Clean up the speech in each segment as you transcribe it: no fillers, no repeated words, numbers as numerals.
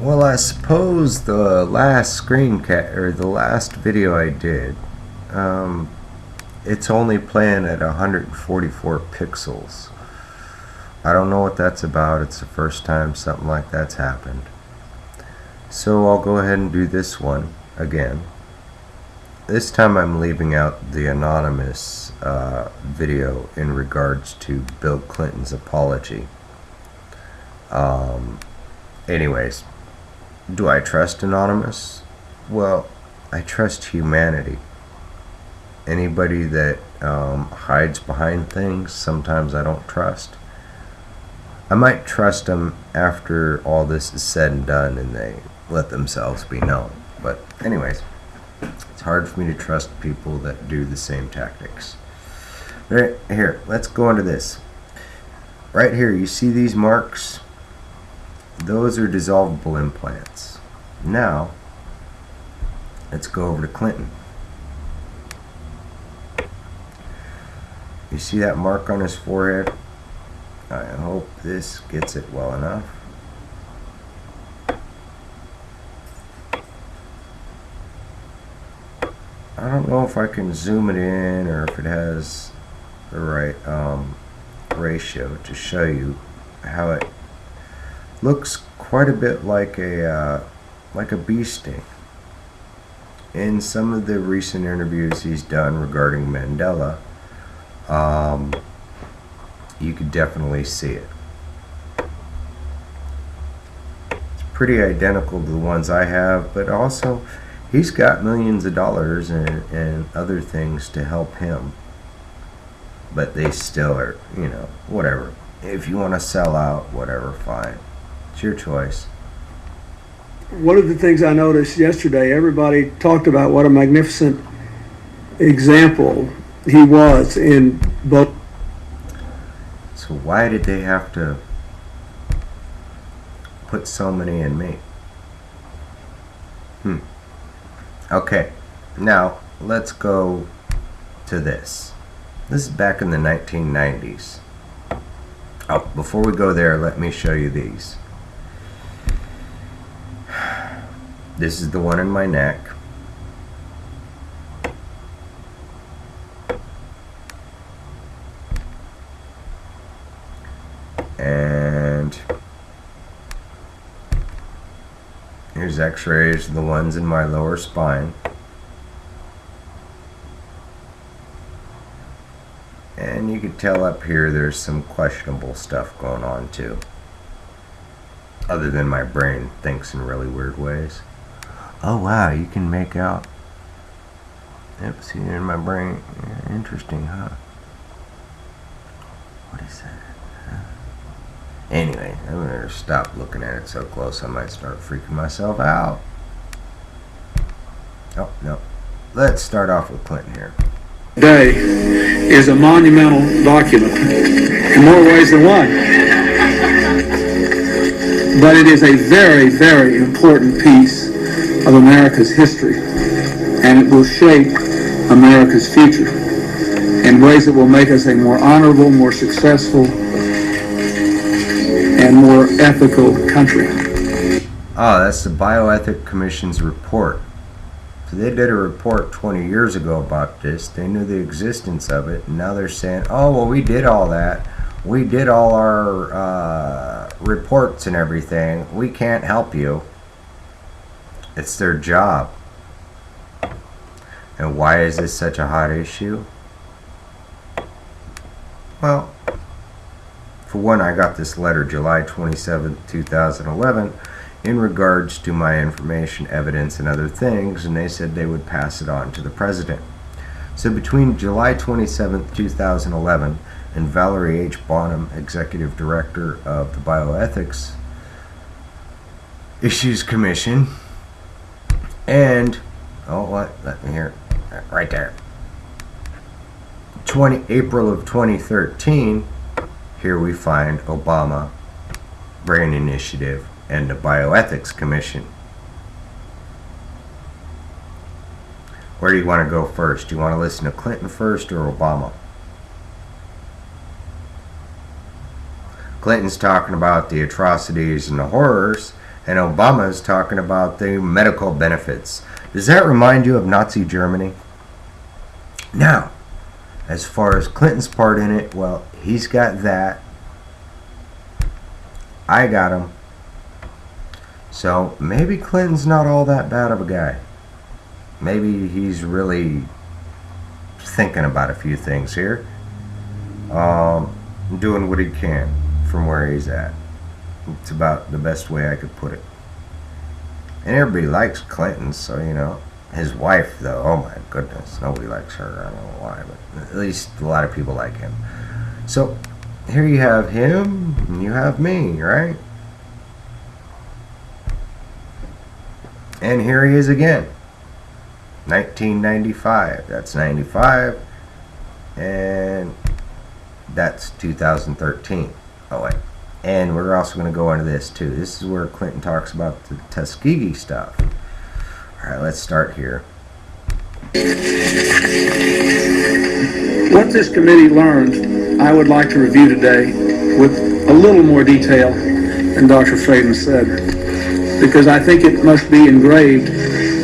Well, I suppose the last screencast or the last video I did, um, it's only playing at 144 pixels. I don't know what that's about. It's the first time something like that's happened. So I'll go ahead and do this one again. This time I'm leaving out the anonymous video in regards to Bill Clinton's apology. Anyways, do I trust anonymous? Well, I trust humanity. Anybody that hides behind things, sometimes I don't trust. I might trust them after all this is said and done and they let themselves be known. But anyways, it's hard for me to trust people that do the same tactics. Right here, let's go into this. Right here, you see these marks? Those are dissolvable implants. Now, let's go over to Clinton. You see that mark on his forehead? I hope this gets it well enough. I don't know if I can zoom it in or if it has the right ratio to show you how it looks quite a bit like a bee sting. In some of the recent interviews he's done regarding Mandela, you could definitely see it. It's pretty identical to the ones I have, but also he's got millions of dollars and other things to help him. But they still are, you know, whatever. If you want to sell out, whatever, fine. It's your choice. One of the things I noticed yesterday, everybody talked about what a magnificent example he was in both. So why did they have to put so many in me? Okay, now let's go to this. This is back in the 1990s. Oh, before we go there, let me show you these. This is the one in my neck. And here's x-rays of the ones in my lower spine. And you can tell up here there's some questionable stuff going on too. Other than my brain thinks in really weird ways. Oh wow, you can make out. Yep, see it in my brain. Yeah, interesting, huh? What is that? Anyway, I'm gonna stop looking at it so close I might start freaking myself out. Oh, no. Let's start off with Clinton here. Today is a monumental document in more ways than one. But it is a very, very important piece of America's history, and it will shape America's future in ways that will make us a more honorable, more successful, and more ethical country. Oh, that's the Bioethics Commission's report. So they did a report 20 years ago about this. They knew the existence of it, and now they're saying, oh, well, we did all that. We did all our reports and everything. We can't help you. It's their job. And why is this such a hot issue? Well, for one, I got this letter July 27, 2011, in regards to my information, evidence, and other things, and they said they would pass it on to the president. So between July 27, 2011, and Valerie H. Bonham, Executive Director of the Bioethics Issues Commission, and, oh, what? Let me hear it. Right there. April of 2013, here we find Obama, Brain Initiative, and the Bioethics Commission. Where do you want to go first? Do you want to listen to Clinton first or Obama? Clinton's talking about the atrocities and the horrors, And Obama is talking about the medical benefits. Does that remind you of Nazi Germany? Now, as far as Clinton's part in it, well, he's got that. I got him. So maybe Clinton's not all that bad of a guy. Maybe he's really thinking about a few things here. Doing what he can from where he's at. It's about the best way I could put it. And everybody likes Clinton, so you know. His wife, though, oh my goodness, nobody likes her. I don't know why, but at least a lot of people like him. So here you have him, and you have me, right? And here he is again. 1995. That's 95. And that's 2013. Oh, wait. And we're also going to go into this, too. This is where Clinton talks about the Tuskegee stuff. All right, let's start here. What this committee learned, I would like to review today with a little more detail than Dr. Fraden said, because I think it must be engraved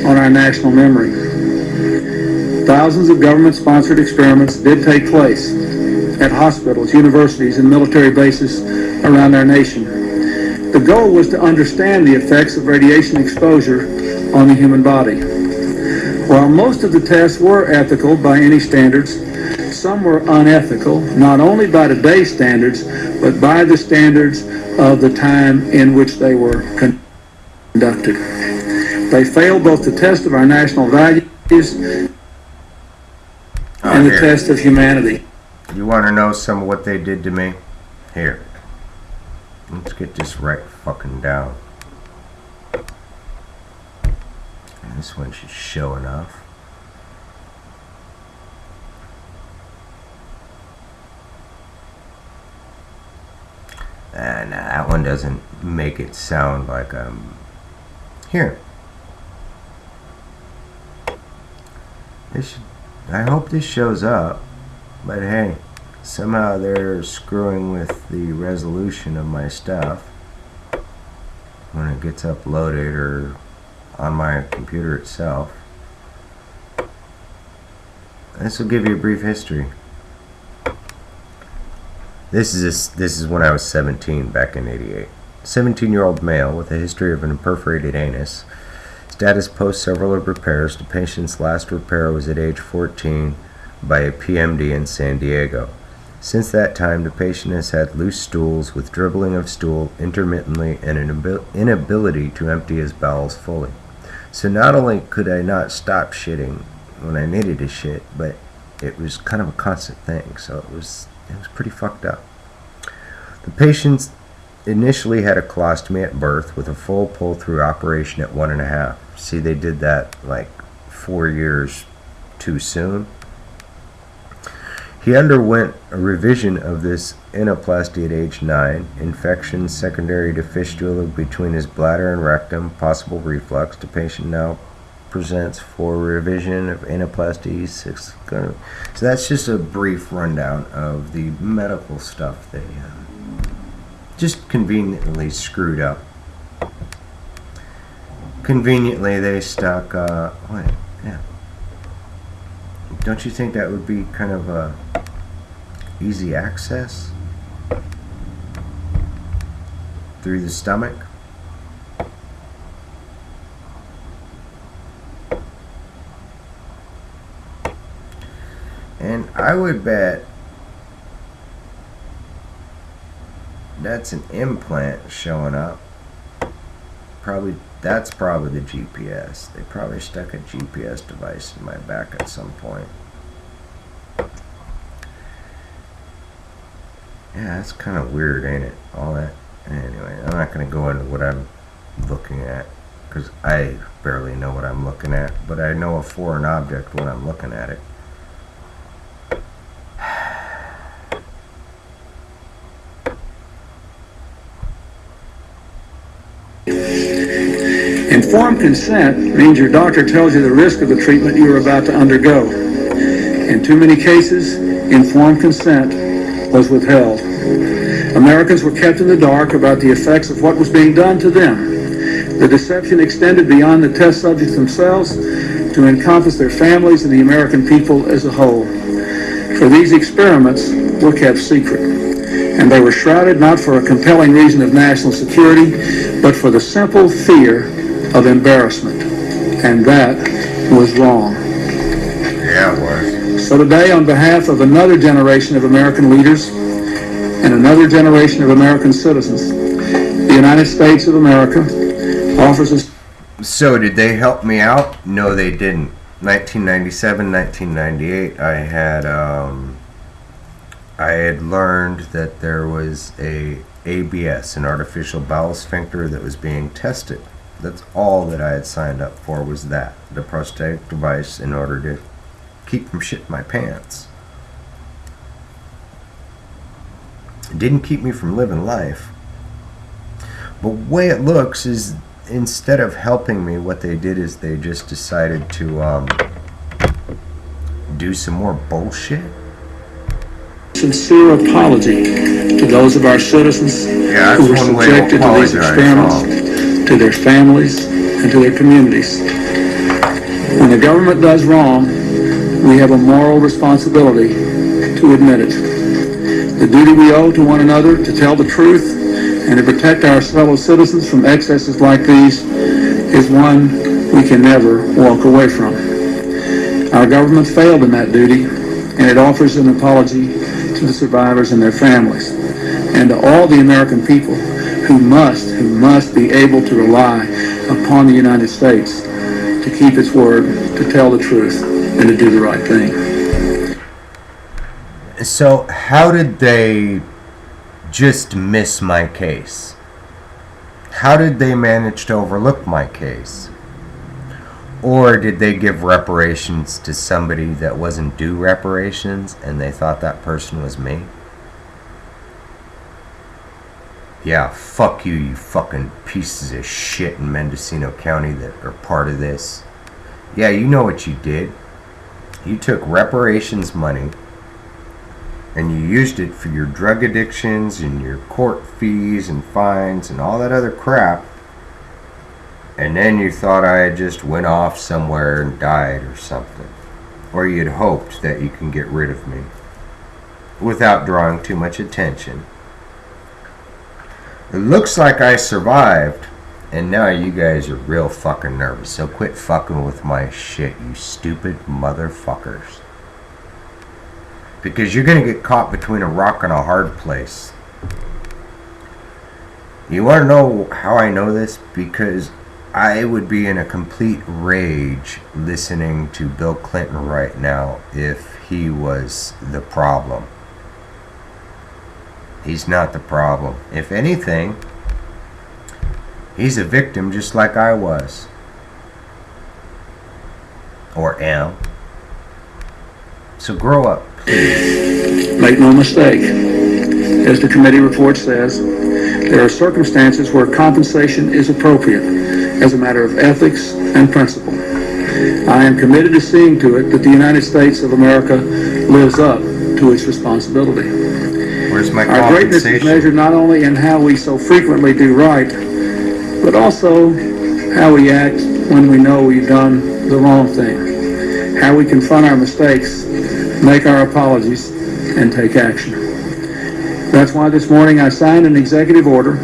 on our national memory. Thousands of government-sponsored experiments did take place at hospitals, universities, and military bases around our nation. The goal was to understand the effects of radiation exposure on the human body. While most of the tests were ethical by any standards, some were unethical, not only by today's standards, but by the standards of the time in which they were conducted. They failed both the test of our national values and the test of humanity. You want to know some of what they did to me? Here. Let's get this right fucking down. And this one should show enough. Nah, that one doesn't make it sound like I'm here. I hope this shows up, but hey, somehow they're screwing with the resolution of my stuff when it gets uploaded or on my computer itself. This will give you a brief history. This is when I was 17, back in '88. 17-year-old male with a history of an perforated anus. Status post several repairs. The patient's last repair was at age 14 by a PMD in San Diego. Since that time, the patient has had loose stools with dribbling of stool intermittently and an inability to empty his bowels fully. So not only could I not stop shitting when I needed to shit, but it was kind of a constant thing, so it was pretty fucked up. The patient initially had a colostomy at birth with a full pull-through operation at 1.5. See, they did that like 4 years too soon. He underwent a revision of this anaplasty at age 9. Infection secondary to fistula between his bladder and rectum, possible reflux. The patient now presents for revision of anaplasty 6. So that's just a brief rundown of the medical stuff they just conveniently screwed up. Conveniently, they stuck. Yeah. Don't you think that would be kind of easy access through the stomach? And I would bet that's an implant showing up. That's probably the GPS. They probably stuck a GPS device in my back at some point. Yeah, that's kind of weird, ain't it? All that. Anyway, I'm not going to go into what I'm looking at, because I barely know what I'm looking at, but I know a foreign object when I'm looking at it. Informed consent means your doctor tells you the risk of the treatment you are about to undergo. In too many cases, informed consent was withheld. Americans were kept in the dark about the effects of what was being done to them. The deception extended beyond the test subjects themselves to encompass their families and the American people as a whole. For these experiments were kept secret, and they were shrouded not for a compelling reason of national security, but for the simple fear of embarrassment. And that was wrong. Yeah, it was. So today, on behalf of another generation of American leaders and another generation of American citizens, the United States of America offers us. So did they help me out? No, they didn't. 1997, 1998, I had learned that there was a ABS, an artificial bowel sphincter, that was being tested. That's all that I had signed up for, was that, the prosthetic device, in order to keep from shitting my pants. It didn't keep me from living life. But the way it looks is, instead of helping me, what they did is they just decided to do some more bullshit. Sincere apology to those of our citizens who were subjected to these experiments, to their families, and to their communities. When the government does wrong, we have a moral responsibility to admit it. The duty we owe to one another to tell the truth and to protect our fellow citizens from excesses like these is one we can never walk away from. Our government failed in that duty, and it offers an apology to the survivors and their families, and to all the American people who must be able to rely upon the United States to keep its word, to tell the truth, and to do the right thing. So how did they just miss my case? How did they manage to overlook my case? Or did they give reparations to somebody that wasn't due reparations and they thought that person was me? Yeah, fuck you, you fucking pieces of shit in Mendocino County that are part of this. Yeah, you know what you did. You took reparations money and you used it for your drug addictions and your court fees and fines and all that other crap. And then you thought I had just went off somewhere and died or something. Or you'd hoped that you can get rid of me without drawing too much attention. It looks like I survived, and now you guys are real fucking nervous. So quit fucking with my shit, you stupid motherfuckers. Because you're gonna get caught between a rock and a hard place. You wanna know how I know this? Because I would be in a complete rage listening to Bill Clinton right now if he was the problem. He's not the problem. If anything, he's a victim just like I was. Or am. So grow up, please. Make no mistake, as the committee report says, there are circumstances where compensation is appropriate as a matter of ethics and principle. I am committed to seeing to it that the United States of America lives up to its responsibility. Where's my Our greatness is measured not only in how we so frequently do right, but also how we act when we know we've done the wrong thing, how we confront our mistakes, make our apologies, and take action. That's why this morning I signed an executive order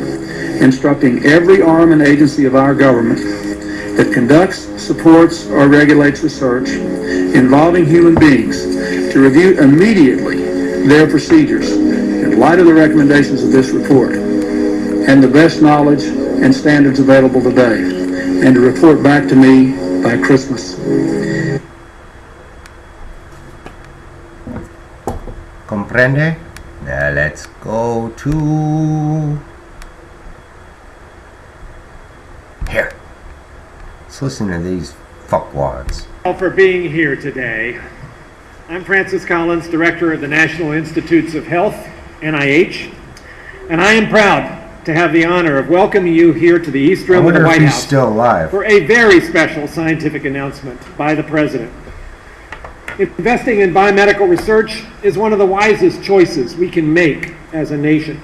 instructing every arm and agency of our government that conducts, supports, or regulates research involving human beings to review immediately their procedures in light of the recommendations of this report and the best knowledge and standards available today, and to report back to me by Christmas. Comprende? Now let's go to... Here. Let's listen to these fuckwads. For being here today. I'm Francis Collins, Director of the National Institutes of Health, NIH, and I am proud to have the honor of welcoming you here to the East Room of the White House still alive. for a very special scientific announcement by the President. Investing in biomedical research is one of the wisest choices we can make as a nation.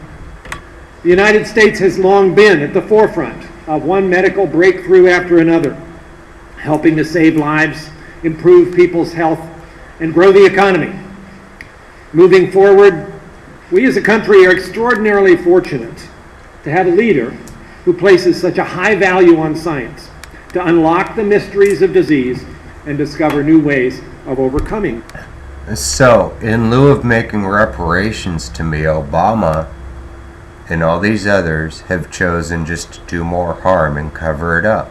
The United States has long been at the forefront of one medical breakthrough after another, helping to save lives, improve people's health, and grow the economy. Moving forward, we as a country are extraordinarily fortunate to have a leader who places such a high value on science to unlock the mysteries of disease and discover new ways of overcoming. So, in lieu of making reparations to me, Obama and all these others have chosen just to do more harm and cover it up.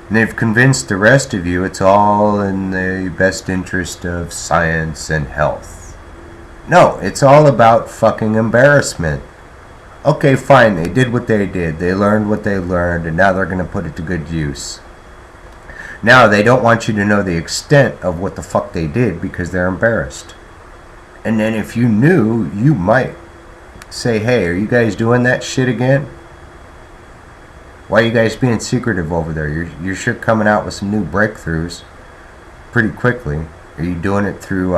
And they've convinced the rest of you it's all in the best interest of science and health. No, it's all about fucking embarrassment. Okay, fine, they did what they did. They learned what they learned, and now they're going to put it to good use. Now, they don't want you to know the extent of what the fuck they did because they're embarrassed. And then if you knew, you might say, hey, are you guys doing that shit again? Why are you guys being secretive over there? You're sure coming out with some new breakthroughs pretty quickly. Are you doing it through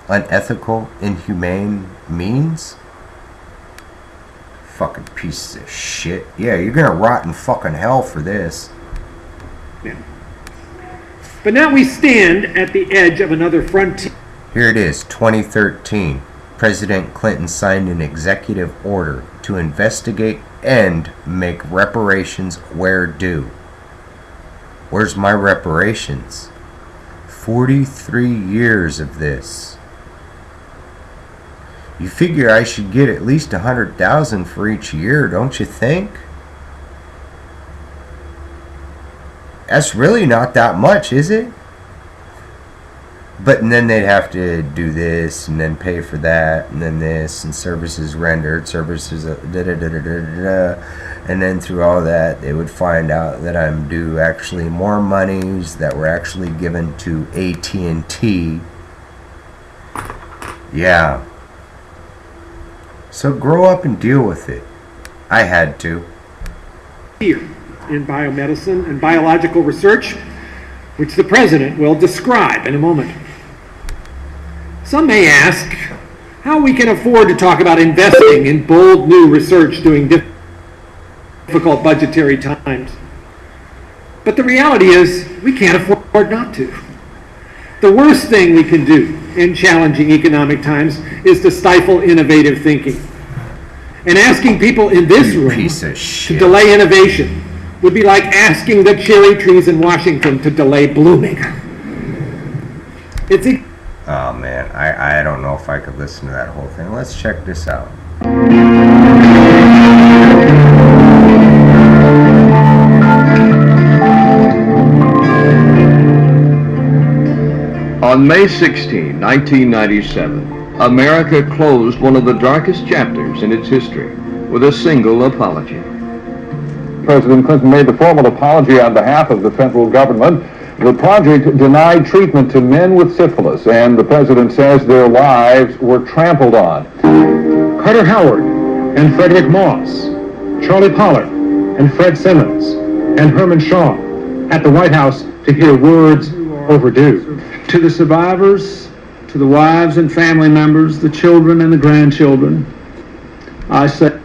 unethical, inhumane means? Fucking pieces of shit. Yeah, you're gonna rot in fucking hell for this. Yeah. But now we stand at the edge of another frontier. Here it is, 2013. President Clinton signed an executive order to investigate and make reparations where due. Where's my reparations? 43 years of this. You figure I should get at least $100,000 for each year, don't you think? That's really not that much, is it? But and then they'd have to do this, and then pay for that, and then this, and services rendered, services and then through all that, they would find out that I'm due actually more monies that were actually given to AT&T. Yeah. So grow up and deal with it. I had to. Here in biomedicine and biological research, which the President will describe in a moment. Some may ask how we can afford to talk about investing in bold new research during difficult budgetary times. But the reality is we can't afford not to. The worst thing we can do in challenging economic times is to stifle innovative thinking. And asking people in this room to delay innovation would be like asking the cherry trees in Washington to delay blooming. Oh man, I don't know if I could listen to that whole thing. Let's check this out. On May 16, 1997, America closed one of the darkest chapters in its history with a single apology. President Clinton made the formal apology on behalf of the federal government. The project denied treatment to men with syphilis, and the president says their lives were trampled on. Carter Howard and Frederick Moss, Charlie Pollard and Fred Simmons, and Herman Shaw at the White House to hear words overdue. To the survivors, to the wives and family members, the children and the grandchildren, I say...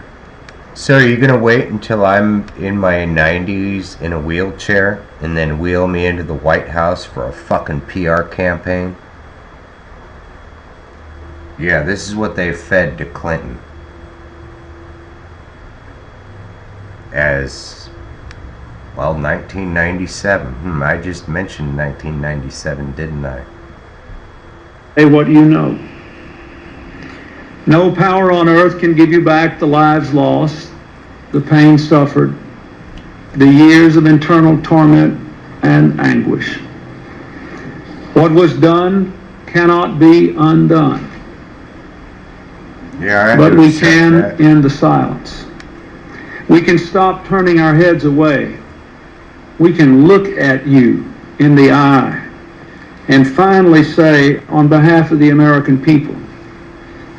So are you going to wait until I'm in my 90s in a wheelchair and then wheel me into the White House for a fucking PR campaign? Yeah, this is what they fed to Clinton. As, well, 1997. I just mentioned 1997, didn't I? Say what you know. No power on earth can give you back the lives lost, the pain suffered, the years of internal torment and anguish. What was done cannot be undone. Yeah, but we can end the silence. We can stop turning our heads away. We can look at you in the eye and finally say, on behalf of the American people,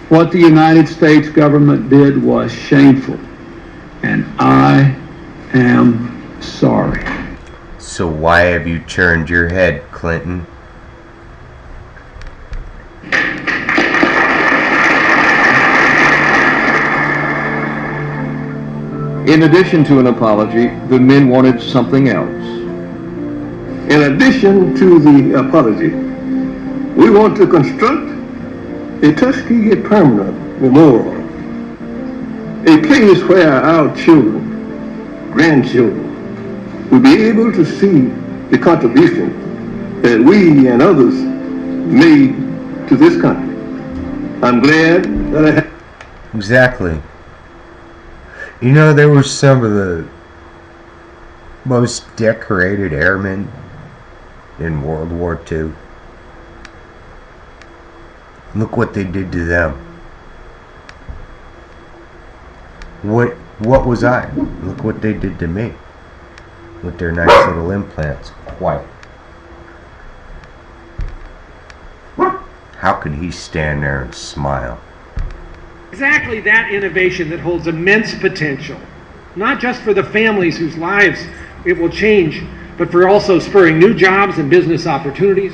what the United States government did was shameful, and I am sorry. So why have you turned your head, Clinton? In addition to an apology, the men wanted something else. In addition to the apology, we want to construct a Tuskegee Permanent Memorial, a place where our children, grandchildren, will be able to see the contribution that we and others made to this country. I'm glad that I have. Exactly. You know, there were some of the most decorated airmen in World War II. Look what they did to them. What was I? Look what they did to me. With their nice little implants. Quite. How could he stand there and smile? Exactly that innovation that holds immense potential, not just for the families whose lives it will change, but for also spurring new jobs and business opportunities.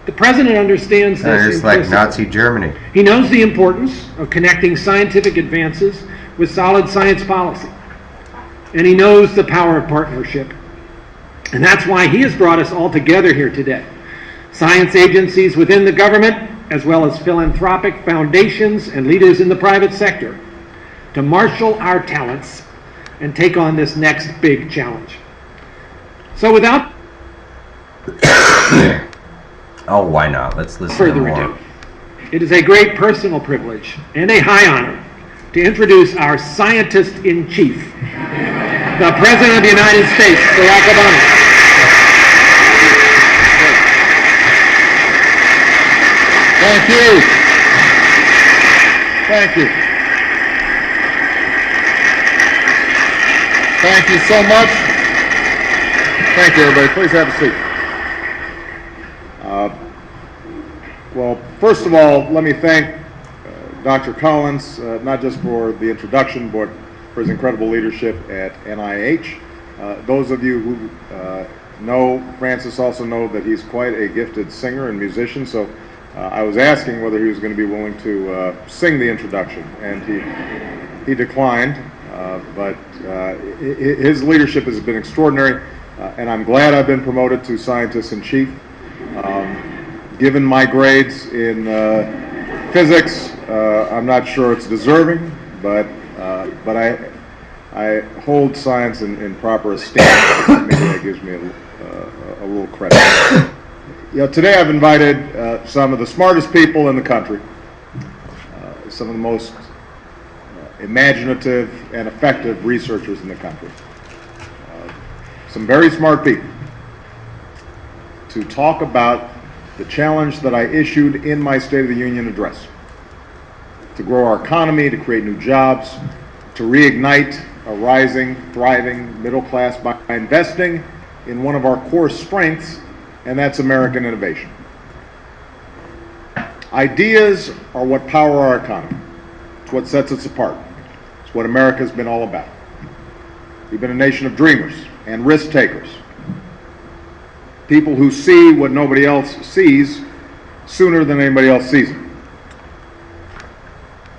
The President understands this Just like implicitly. Nazi Germany. He knows the importance of connecting scientific advances with solid science policy. And he knows the power of partnership. And that's why he has brought us all together here today. Science agencies within the government, as well as philanthropic foundations and leaders in the private sector, to marshal our talents and take on this next big challenge. So without Oh, why not? Let's listen to further more. ado, it is a great personal privilege and a high honor to introduce our scientist-in-chief, the President of the United States, Barack Obama. Thank you. Thank you. Thank you so much. Thank you, everybody. Please have a seat. Well, first of all, let me thank Dr. Collins, not just for the introduction, but for his incredible leadership at NIH. Those of you who know Francis also know that he's quite a gifted singer and musician, so I was asking whether he was going to be willing to sing the introduction, and he declined, but his leadership has been extraordinary, and I'm glad I've been promoted to scientist-in-chief. Given my grades in physics, I'm not sure it's deserving, but I hold science in proper esteem. Maybe that gives me a little credit. You know, today I've invited some of the smartest people in the country, some of the most imaginative and effective researchers in the country, some very smart people, to talk about the challenge that I issued in my State of the Union address: to grow our economy, to create new jobs, to reignite a rising, thriving middle class by investing in one of our core strengths, and that's American innovation. Ideas are what power our economy. It's what sets us apart. It's what America's been all about. We've been a nation of dreamers and risk takers. People who see what nobody else sees sooner than anybody else sees it.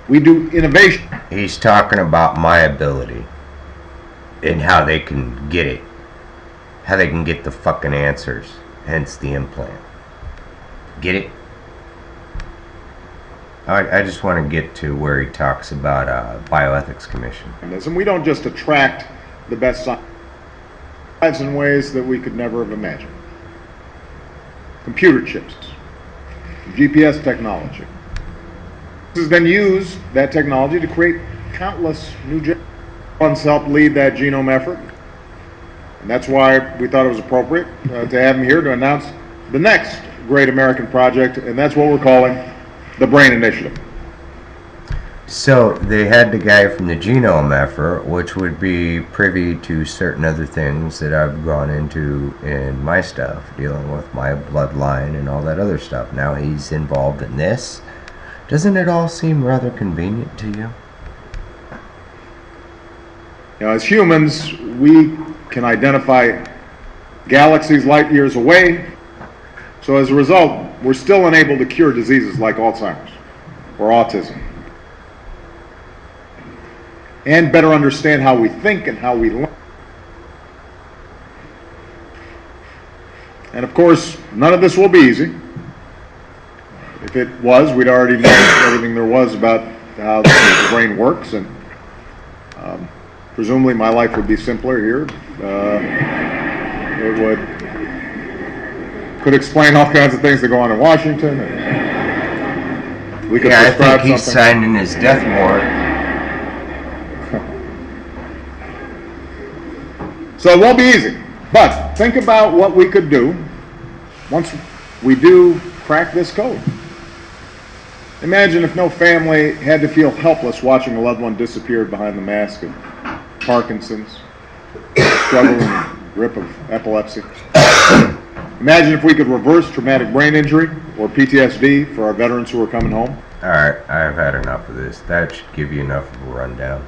We do innovation. He's talking about my ability and how they can get it. How they can get the fucking answers. Hence the implant. Get it? I just want to get to where he talks about bioethics commission. And we don't just attract the best science in ways that we could never have imagined. Computer chips, GPS technology. This has been used, that technology, to create countless new jobs. One's helped lead that genome effort. And that's why we thought it was appropriate to have him here to announce the next great American project, and that's what we're calling the BRAIN Initiative. So they had the guy from the genome effort, which would be privy to certain other things that I've gone into in my stuff, dealing with my bloodline and all that other stuff. Now he's involved in this. Doesn't it all seem rather convenient to you? You know, as humans, we can identify galaxies light years away. So as a result, we're still unable to cure diseases like Alzheimer's or autism. and better understand how we think and how we learn. And of course, none of this will be easy. If it was, we'd already know everything there was about how the brain works, and presumably my life would be simpler here. Could explain all kinds of things that go on in Washington. And we could Yeah, I think prescribe he's something. signing his death warrant. So it won't be easy. But think about what we could do once we do crack this code. Imagine if no family had to feel helpless watching a loved one disappear behind the mask of Parkinson's, struggle in the grip of epilepsy. Imagine if we could reverse traumatic brain injury or PTSD for our veterans who are coming home. Alright, I've had enough of this. That should give you enough of a rundown.